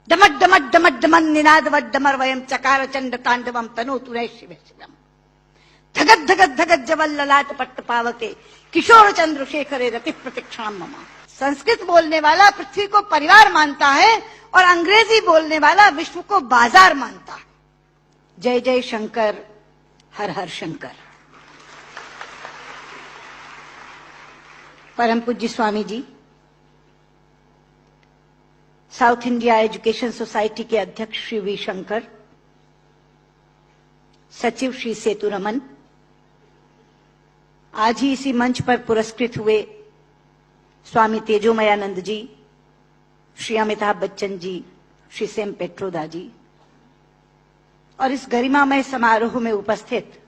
डमट डमट डमट demon निनादवट डमर वयम चकार चंड तांडवम तनोतु रे शिव शिवम धगत धगत धगत जवल ललाट पट्ट पावके किशोर चंद्रशेखरे रति प्रतिक्षण ममा। संस्कृत बोलने वाला पृथ्वी को परिवार मानता है और अंग्रेजी बोलने वाला विश्व को बाजार मानता है। जय जय शंकर, हर हर शंकर। परम पूज्य Swami ji, south India education society के अध्यक्ष श्री वी शंकर, सचिव श्री सेतु रमन, आज ही इसी मंच पर पुरस्कृत हुए स्वामी तेजोमयानंद जी, श्री अमिताभ बच्चन जी, श्री सेम पेट्रोदा जी, और इस गरिमामय समारोह में उपस्थित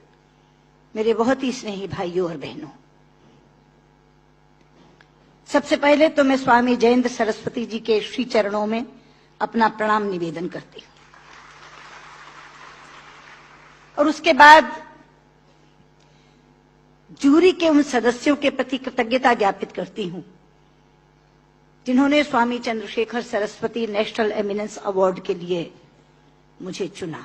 मेरे बहुत ही स्नेही भाइयों और बहनों, सबसे पहले तो मैं स्वामी जयेंद्र सरस्वती जी के श्री चरणों में अपना प्रणाम निवेदन करती हूं और उसके बाद जूरी के उन सदस्यों के प्रति कृतज्ञता ज्ञापित करती हूं जिन्होंने Swami Chandrashekhar Saraswati national eminence award के लिए मुझे चुना।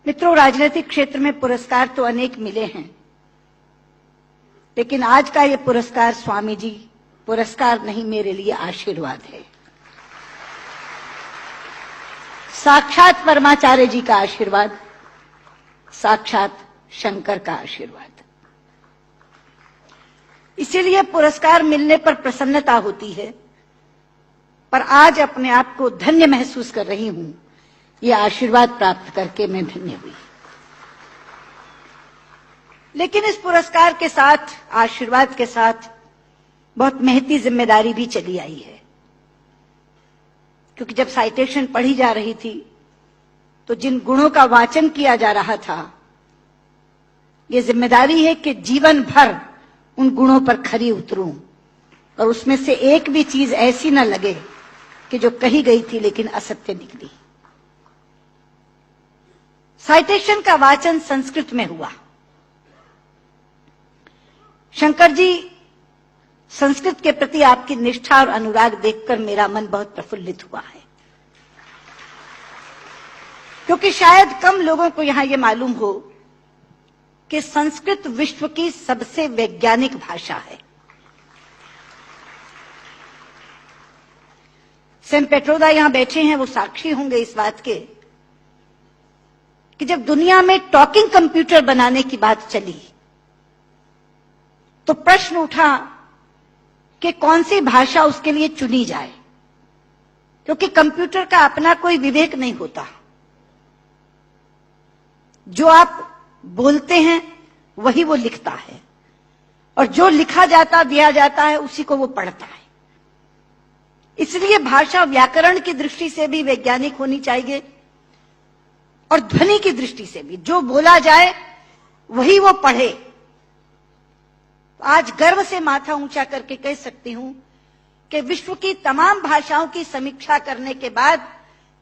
मित्रों, राजनीतिक क्षेत्र में पुरस्कार तो अनेक मिले हैं, लेकिन आज का ये पुरस्कार स्वामी जी पुरस्कार नहीं, मेरे लिए आशीर्वाद है। साक्षात परमाचार्य जी का आशीर्वाद, साक्षात शंकर का आशीर्वाद। इसीलिए पुरस्कार मिलने पर प्रसन्नता होती है, पर आज अपने आप को धन्य महसूस कर रही हूं। ये आशीर्वाद प्राप्त करके मैं धन्य हुई। लेकिन इस पुरस्कार के साथ, आशीर्वाद के साथ बहुत महती जिम्मेदारी भी चली आई है, क्योंकि जब साइटेशन पढ़ी जा रही थी तो जिन गुणों का वाचन किया जा रहा था, ये जिम्मेदारी है कि जीवन भर उन गुणों पर खरी उतरूं और उसमें से एक भी चीज ऐसी न लगे कि जो कही गई थी लेकिन असत्य निकली। साइटेशन का वाचन संस्कृत में हुआ। शंकर जी, संस्कृत के प्रति आपकी निष्ठा और अनुराग देखकर मेरा मन बहुत प्रफुल्लित हुआ है, क्योंकि शायद कम लोगों को यहां यह मालूम हो कि संस्कृत विश्व की सबसे वैज्ञानिक भाषा है। सेम पेट्रोदा यहां बैठे हैं, वो साक्षी होंगे इस बात के कि जब दुनिया में टॉकिंग कंप्यूटर बनाने की बात चली तो प्रश्न उठा कि कौन सी भाषा उसके लिए चुनी जाए, क्योंकि कंप्यूटर का अपना कोई विवेक नहीं होता। जो आप बोलते हैं वही वो लिखता है और जो लिखा जाता, दिया जाता है, उसी को वो पढ़ता है। इसलिए भाषा व्याकरण की दृष्टि से भी वैज्ञानिक होनी चाहिए और ध्वनि की दृष्टि से भी। जो बोला जाए वही वो पढ़े। आज गर्व से माथा ऊंचा करके कह सकती हूं कि विश्व की तमाम भाषाओं की समीक्षा करने के बाद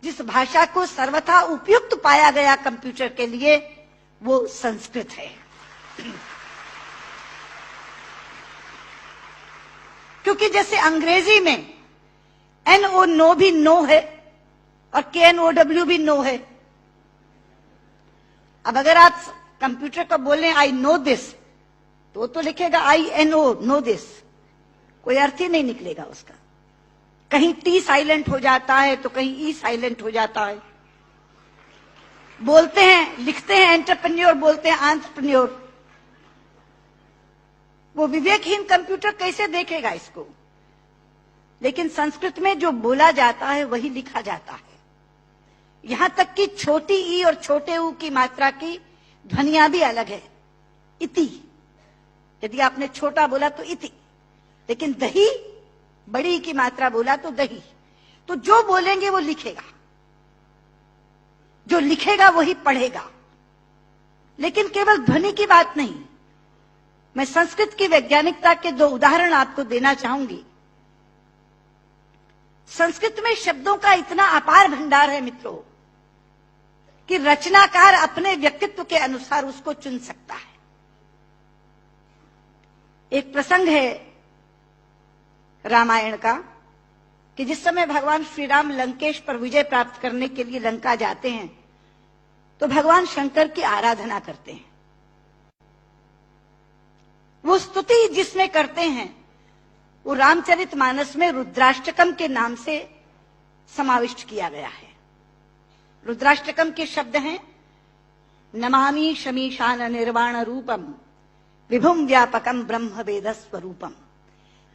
जिस भाषा को सर्वथा उपयुक्त पाया गया कंप्यूटर के लिए, वो संस्कृत है। क्योंकि जैसे अंग्रेजी में NO नो भी नो है और KNOW भी नो है। अब अगर आप कंप्यूटर को बोलें आई नो दिस, तो लिखेगा INO नो दिस, कोई अर्थ ही नहीं निकलेगा उसका। कहीं T साइलेंट हो जाता है तो कहीं E साइलेंट हो जाता है। बोलते हैं, लिखते हैं एंटरप्रेन्योर, बोलते हैं एंटरप्रेन्योर। वो विवेकहीन कंप्यूटर कैसे देखेगा इसको? लेकिन संस्कृत में जो बोला जाता है वही लिखा जाता है। यहां तक कि छोटी ई और छोटे ऊ की मात्रा की ध्वनियां भी अलग है। इति, यदि आपने छोटा बोला तो इति, लेकिन दही, बड़ी की मात्रा बोला तो दही। तो जो बोलेंगे वो लिखेगा, जो लिखेगा वही पढ़ेगा। लेकिन केवल ध्वनि की बात नहीं, मैं संस्कृत की वैज्ञानिकता के दो उदाहरण आपको देना चाहूंगी। संस्कृत में शब्दों का इतना अपार भंडार है मित्रों कि रचनाकार अपने व्यक्तित्व के अनुसार उसको चुन सकता है। एक प्रसंग है रामायण का कि जिस समय भगवान श्री राम लंकेश पर विजय प्राप्त करने के लिए लंका जाते हैं तो भगवान शंकर की आराधना करते हैं। वो स्तुति जिसमें करते हैं वो रामचरितमानस में रुद्राष्टकम के नाम से समाविष्ट किया गया है। रुद्राष्टकम के शब्द हैं, नमामि शमीशान निर्वाण रूपम विभुम व्यापकम ब्रह्म वेद स्वरूपम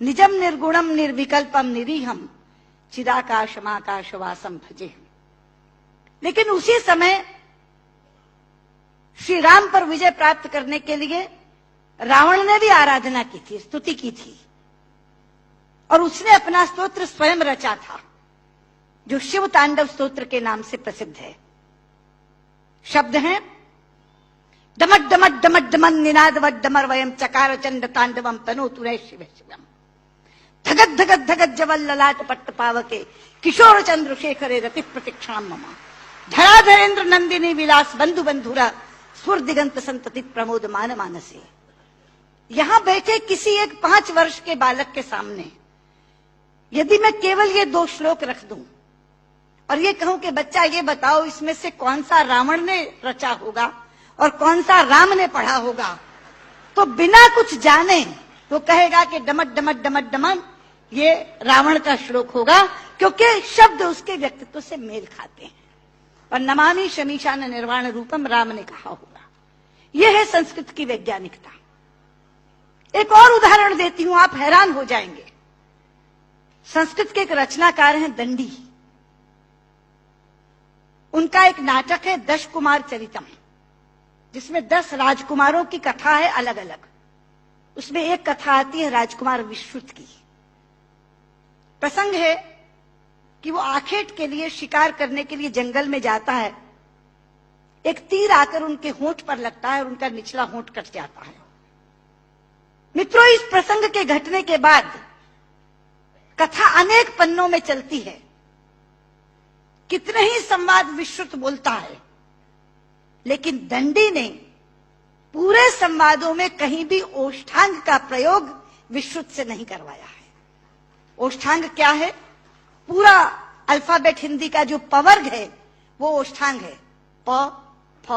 निजम निर्गुणम निर्विकल्पम निरीहम चिदाकाशमाकाशवासम भजे। लेकिन उसी समय श्री राम पर विजय प्राप्त करने के लिए रावण ने भी आराधना की थी, स्तुति की थी, और उसने अपना स्तोत्र स्वयं रचा था जो शिव तांडव स्तोत्र के नाम से प्रसिद्ध है। शब्द हैं, डमट डमट डमट डमन निनाद वट डमर वयम चकार चंड तांडवम तनोतुरे शिव शिवम धगत धगत धगत जवल ललाट पट्ट पावके किशोर चंद्रशेखरे रति प्रतिक्षणम मम धराधरेन्द्र नंदिनी विलास बंधु बंधुरा स्फुर दिगंत संतति प्रमोद मान मानसे। यहां बैठे किसी एक 5 वर्ष के बालक के सामने यदि मैं केवल ये 2 श्लोक रख दूं और ये कहूं कि बच्चा ये बताओ इसमें से कौन सा रावण ने रचा होगा और कौन सा राम ने पढ़ा होगा, तो बिना कुछ जाने वो कहेगा कि डमट डमट डमट डमन ये रावण का श्लोक होगा, क्योंकि शब्द उसके व्यक्तित्व से मेल खाते हैं। और नमामि शमीशान निर्वाण रूपम राम ने कहा होगा। यह है संस्कृत की वैज्ञानिकता। एक और उदाहरण देती हूं, आप हैरान हो जाएंगे। संस्कृत के एक रचनाकार हैं दंडी, उनका एक नाटक है 10 कुमार चरितम, जिसमें 10 राजकुमारों की कथा है अलग अलग। उसमें एक कथा आती है राजकुमार विश्रुत की। प्रसंग है कि वो आखेट के लिए शिकार करने के लिए जंगल में जाता है। एक तीर आकर उनके होंठ पर लगता है और उनका निचला होंठ कट जाता है। मित्रों, इस प्रसंग के घटने के बाद कथा अनेक पन्नों में चलती है। कितने ही संवाद विश्रुत बोलता है, लेकिन दंडी ने पूरे संवादों में कहीं भी ओष्ठांग का प्रयोग विश्रुत से नहीं करवाया है। ओष्ठांग क्या है? पूरा अल्फाबेट हिंदी का जो पवर्ग है वो ओष्ठांग है। प फ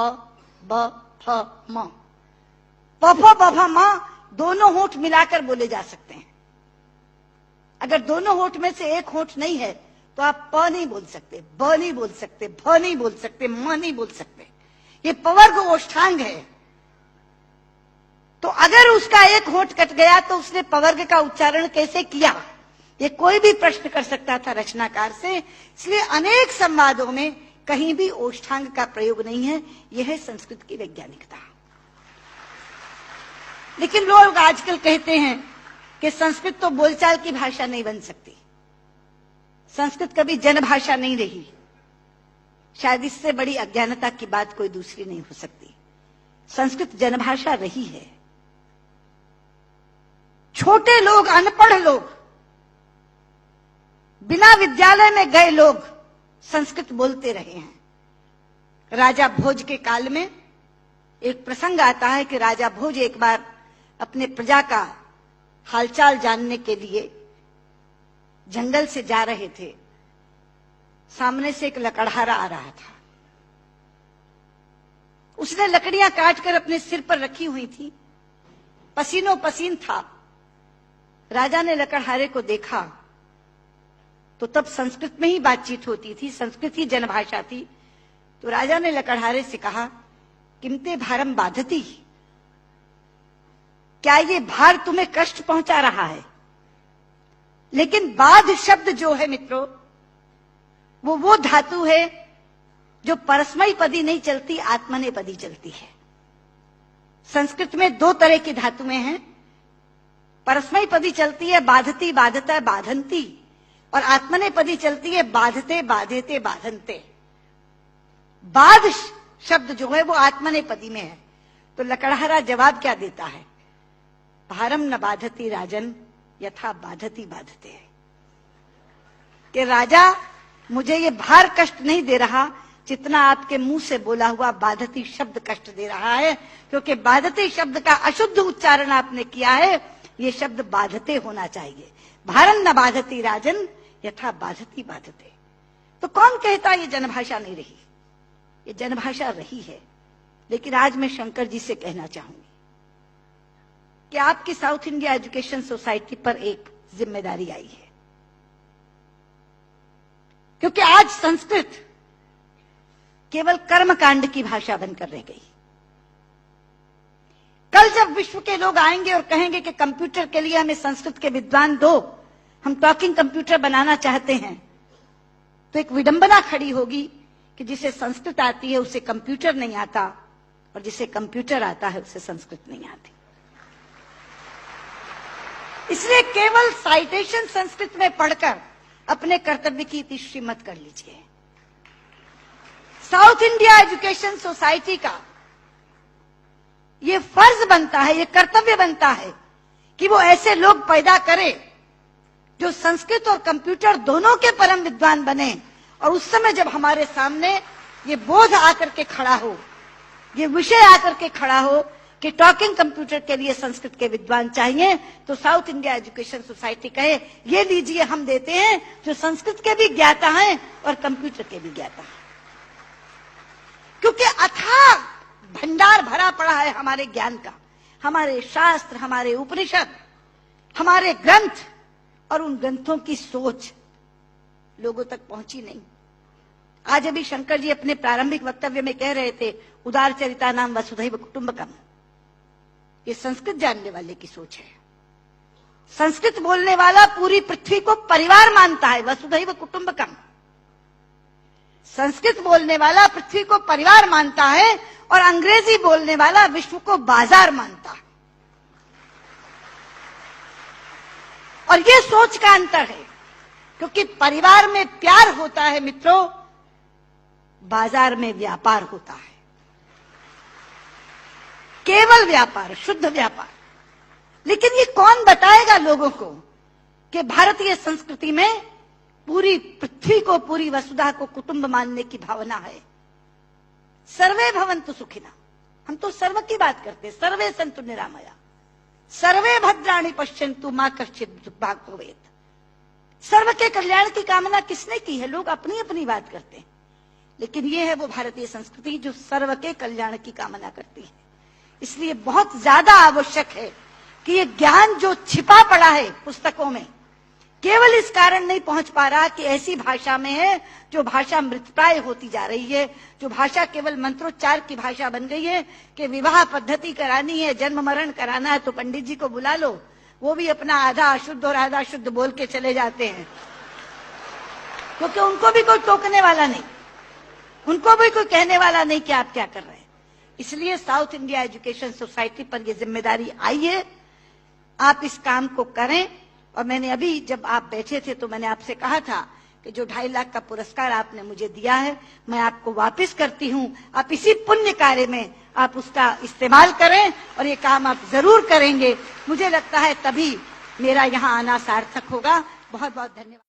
ब फ म। प फ ब फ म दोनों होंठ मिलाकर बोले जा सकते हैं। अगर दोनों होंठ में से एक होंठ नहीं है तो आप प नहीं बोल सकते, ब नहीं बोल सकते, भ नहीं बोल सकते, म नहीं बोल सकते। ये पवर्ग ओष्ठांग है। तो अगर उसका एक होंठ कट गया तो उसने पवर्ग का उच्चारण कैसे किया, ये कोई भी प्रश्न कर सकता था रचनाकार से। इसलिए अनेक संवादों में कहीं भी ओष्ठांग का प्रयोग नहीं है। यह है संस्कृत की वैज्ञानिकता। लेकिन लोग आजकल कहते हैं कि संस्कृत तो बोलचाल की भाषा नहीं बन सकती, संस्कृत कभी जनभाषा नहीं रही। शायद इससे बड़ी अज्ञानता की बात कोई दूसरी नहीं हो सकती। संस्कृत जनभाषा रही है। छोटे लोग, अनपढ़ लोग, बिना विद्यालय में गए लोग संस्कृत बोलते रहे हैं। राजा भोज के काल में एक प्रसंग आता है कि राजा भोज एक बार अपने प्रजा का हालचाल जानने के लिए जंगल से जा रहे थे। सामने से एक लकड़हारा आ रहा था। उसने लकड़ियां काटकर अपने सिर पर रखी हुई थी, पसीनों पसीन था। राजा ने लकड़हारे को देखा तो तब संस्कृत में ही बातचीत होती थी, संस्कृत ही जनभाषा थी। तो राजा ने लकड़हारे से कहा, किमते भारम बाधती, क्या ये भार तुम्हें कष्ट पहुंचा रहा है? लेकिन बाध शब्द जो है मित्रों, वो धातु है जो परस्मयी पदी नहीं चलती, आत्मनेपदी चलती है। संस्कृत में 2 तरह की धातुएं हैं। परस्मयी पदी चलती है बाधती, बाधता, बाधंती, और आत्मनेपदी चलती है बाधते, बाधेते, बाधनते। बाध शब्द जो है वो आत्मनेपदी में है। तो लकड़हारा जवाब क्या देता है? भारम न बाधती राजन यथा बाधती बाधते। कि राजा, मुझे ये भार कष्ट नहीं दे रहा जितना आपके मुंह से बोला हुआ बाधती शब्द कष्ट दे रहा है, क्योंकि बाधती शब्द का अशुद्ध उच्चारण आपने किया है। ये शब्द बाधते होना चाहिए। भारम न बाधती राजन यथा बाधती बाधते। तो कौन कहता ये जनभाषा नहीं रही? ये जनभाषा रही है। लेकिन आज मैं शंकर जी से कहना चाहूंगी कि आपकी साउथ इंडिया एजुकेशन सोसाइटी पर एक जिम्मेदारी आई है, क्योंकि आज संस्कृत केवल कर्मकांड की भाषा बनकर रह गई। कल जब विश्व के लोग आएंगे और कहेंगे कि कंप्यूटर के लिए हमें संस्कृत के विद्वान दो, हम टॉकिंग कंप्यूटर बनाना चाहते हैं, तो एक विडंबना खड़ी होगी कि जिसे संस्कृत आती है उसे कंप्यूटर नहीं आता, और जिसे कंप्यूटर आता है उसे संस्कृत नहीं आती। इसलिए केवल साइटेशन संस्कृत में पढ़कर अपने कर्तव्य की तीसरी मत कर लीजिए। साउथ इंडिया एजुकेशन सोसाइटी का ये फर्ज बनता है, ये कर्तव्य बनता है कि वो ऐसे लोग पैदा करे जो संस्कृत और कंप्यूटर दोनों के परम विद्वान बने। और उस समय जब हमारे सामने ये बोध आकर के खड़ा हो, ये विषय आकर के खड़ा हो कि टॉकिंग कंप्यूटर के लिए संस्कृत के विद्वान चाहिए, तो साउथ इंडिया एजुकेशन सोसाइटी कहे ये लीजिए, हम देते हैं जो संस्कृत के भी ज्ञाता हैं और कंप्यूटर के भी ज्ञाता हैं। क्योंकि अथाह भंडार भरा पड़ा है हमारे ज्ञान का, हमारे शास्त्र, हमारे उपनिषद, हमारे ग्रंथ, और उन ग्रंथों की सोच लोगों तक पहुंची नहीं। आज अभी शंकर जी अपने प्रारंभिक वक्तव्य में कह रहे थे उदार चरिता नाम वसुधैव कुटुंबकम। ये संस्कृत जानने वाले की सोच है। संस्कृत बोलने वाला पूरी पृथ्वी को परिवार मानता है, वसुधैव कुटुंबकम। संस्कृत बोलने वाला पृथ्वी को परिवार मानता है और अंग्रेजी बोलने वाला विश्व को बाजार मानता है। और ये सोच का अंतर है, क्योंकि परिवार में प्यार होता है मित्रों, बाजार में व्यापार होता है। केवल व्यापार, शुद्ध व्यापार। लेकिन ये कौन बताएगा लोगों को कि भारतीय संस्कृति में पूरी पृथ्वी को, पूरी वसुधा को कुटुंब मानने की भावना है। सर्वे भवन्तु सुखिनः, हम तो सर्व की बात करते, सर्वे सन्तु निरामया, सर्वे भद्राणि पश्यन्तु मा कश्चित् दुर्भाग् भवेत्। सर्व के कल्याण की कामना किसने की है? लोग अपनी अपनी बात करते हैं, लेकिन ये है वो भारतीय संस्कृति जो सर्व के कल्याण की कामना करती है। इसलिए बहुत ज्यादा आवश्यक है कि ये ज्ञान जो छिपा पड़ा है पुस्तकों में, केवल इस कारण नहीं पहुंच पा रहा कि ऐसी भाषा में है जो भाषा मृतप्राय होती जा रही है, जो भाषा केवल मंत्रोच्चार की भाषा बन गई है कि विवाह पद्धति करानी है, जन्म मरण कराना है तो पंडित जी को बुला लो, वो भी अपना आधा अशुद्ध और आधा शुद्ध बोल के चले जाते हैं, क्योंकि उनको भी कोई टोकने वाला नहीं, उनको भी कोई कहने वाला नहीं कि आप क्या कर रहे हैं। इसलिए साउथ इंडिया एजुकेशन सोसाइटी पर यह जिम्मेदारी आई है, आप इस काम को करें। और मैंने अभी जब आप बैठे थे तो मैंने आपसे कहा था कि जो 2.5 लाख का पुरस्कार आपने मुझे दिया है मैं आपको वापस करती हूं। आप इसी पुण्य कार्य में आप उसका इस्तेमाल करें और ये काम आप जरूर करेंगे। मुझे लगता है तभी मेरा यहाँ आना सार्थक होगा। बहुत बहुत धन्यवाद।